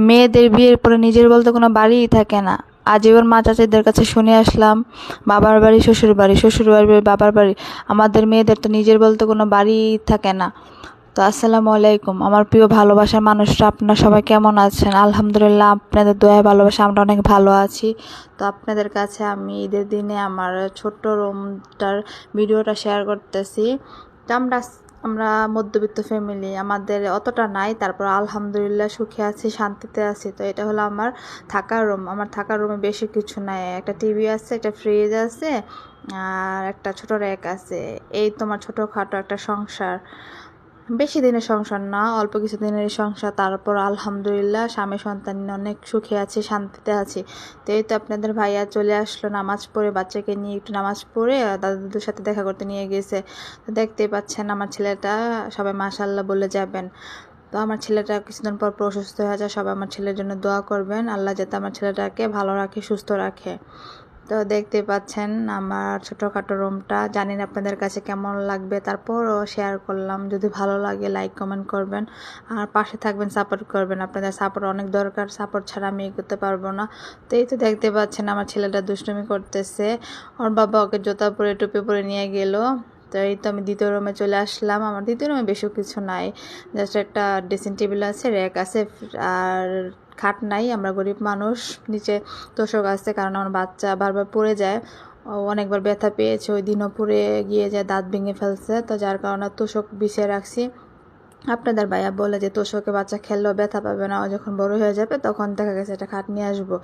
মেয়েদের বিয়ের পরে নিজের বলতে কোনো বাড়িই থাকে না। আজীবন মা চাচিদের কাছে শুনে আসলাম বাবার বাড়ি শ্বশুর বাড়ি, শ্বশুর বাড়ি বাবার বাড়ি। আমাদের মেয়েদের তো নিজের বলতে কোনো বাড়িই থাকে না। তো আসসালামু আলাইকুম আমার প্রিয় ভালোবাসার মানুষরা, আপনারা সবাই কেমন আছেন? আলহামদুলিল্লাহ, আপনাদের দয়া ভালোবাসা আমরা অনেক ভালো আছি। তো আপনাদের কাছে আমি ঈদের দিনে আমার ছোট্ট রুমটার ভিডিওটা শেয়ার করতেছি। তো আমরা মধ্যবিত্ত ফ্যামিলি, আমাদের অতটা নাই, তারপর আলহামদুলিল্লাহ সুখে আছি, শান্তিতে আছি। তো এটা হলো আমার থাকার রুম। আমার থাকার রুমে বেশি কিছু নাই, একটা টিভি আছে, একটা ফ্রিজ আছে, আর একটা ছোট র্যাক আছে। এই তোমার ছোটোখাটো একটা সংসার, বেশি দিনের সংসার না, অল্প কিছু দিনের সংসার। তারপর আলহামদুলিল্লাহ স্বামী সন্তান নিয়ে অনেক সুখে আছি, শান্তিতে আছি। তো এই তো আপনাদের ভাইয়া চলে আসলো নামাজ পড়ে, বাচ্চাকে নিয়ে একটু নামাজ পড়ে দাদা দাদুর সাথে দেখা করতে নিয়ে গেছে। তো দেখতেই পাচ্ছেন আমার ছেলেটা, সবাই মাশাআল্লাহ বলে যাবেন। তো আমার ছেলেটা কিছুদিন পর অসুস্থ হয়ে যায়, সবাই আমার ছেলের জন্য দোয়া করবেন, আল্লাহ যাতে আমার ছেলেটাকে ভালো রাখে, সুস্থ রাখে। তো দেখতে পাচ্ছেন আমার ছোটোখাটো রুমটা, জানি না আপনাদের কাছে কেমন লাগবে, তারপরও শেয়ার করলাম। যদি ভালো লাগে লাইক কমেন্ট করবেন, আর পাশে থাকবেন, সাপোর্ট করবেন। আপনাদের সাপোর্ট অনেক দরকার, সাপোর্ট ছাড়া আমি এগোতে পারবো না। তো এই তো দেখতে পাচ্ছেন আমার ছেলেটা দুষ্টুমি করতেছে, ওর বাবা ওকে জুতা পরে টুপি পরে নিয়ে গেল। তো এই তো আমি দ্বিতীয় রুমে চলে আসলাম। আমার দ্বিতীয় রুমে বেশি কিছু নাই, জাস্ট একটা ড্রেসিং টেবিল আছে, র্যাক আছে, আর খাট নাই, আমরা গরিব মানুষ। নিচে তোষক আছে, কারণ আমার বাচ্চা বারবার পড়ে যায়, ও অনেকবার ব্যথা পেয়েছে, ওই দিনও পড়ে গিয়ে যায়, দাঁত ভেঙে ফেলছে। তো যার কারণে তোষক বিছিয়ে রাখছি। আপনাদের ভাইয়া বলে যে তোষকে বাচ্চা খেললেও ব্যথা পাবে না, ও যখন বড় হয়ে যাবে তখন দেখা গেছে একটা খাট নিয়ে আসবো।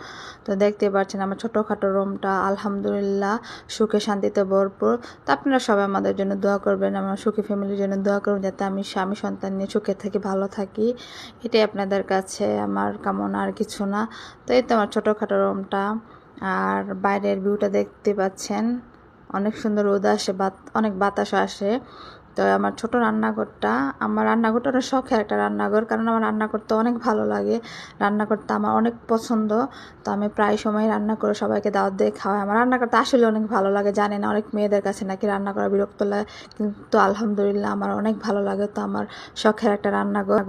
তো দেখতে পাচ্ছেন আমার ছোটোখাটো রুমটা আলহামদুলিল্লাহ সুখে শান্তিতে ভরপুর। তো আপনারা সবাই আমাদের জন্য দোয়া করবেন, আমার সুখী ফ্যামিলির জন্য দোয়া করবেন, যাতে আমি স্বামী সন্তান নিয়ে সুখে থাকি, ভালো থাকি। এটাই আপনাদের কাছে আমার কামনা, আর কিছু না। তো এই তো আমার ছোটোখাটো রুমটা, আর বাইরের ভিউটা দেখতে পাচ্ছেন, অনেক সুন্দর রোদ আসে, অনেক বাতাস আসে। তো আমার ছোট রান্নাঘরটা, আমার রান্নাঘরটা অনেক শখের একটা রান্নাঘর, কারণ আমার রান্না করতে অনেক ভালো লাগে, রান্না করতে আমার অনেক পছন্দ। তো আমি প্রায় সময় রান্না করে সবাইকে দাওয়াত দিয়ে খাওয়াই। আমার রান্না করতে আসলে অনেক ভালো লাগে, জানি না অনেক মেয়েদের কাছে নাকি রান্না করা বিরক্ত লাগে, কিন্তু আলহামদুলিল্লাহ আমার অনেক ভালো লাগে। তো আমার শখের একটা রান্নাঘর।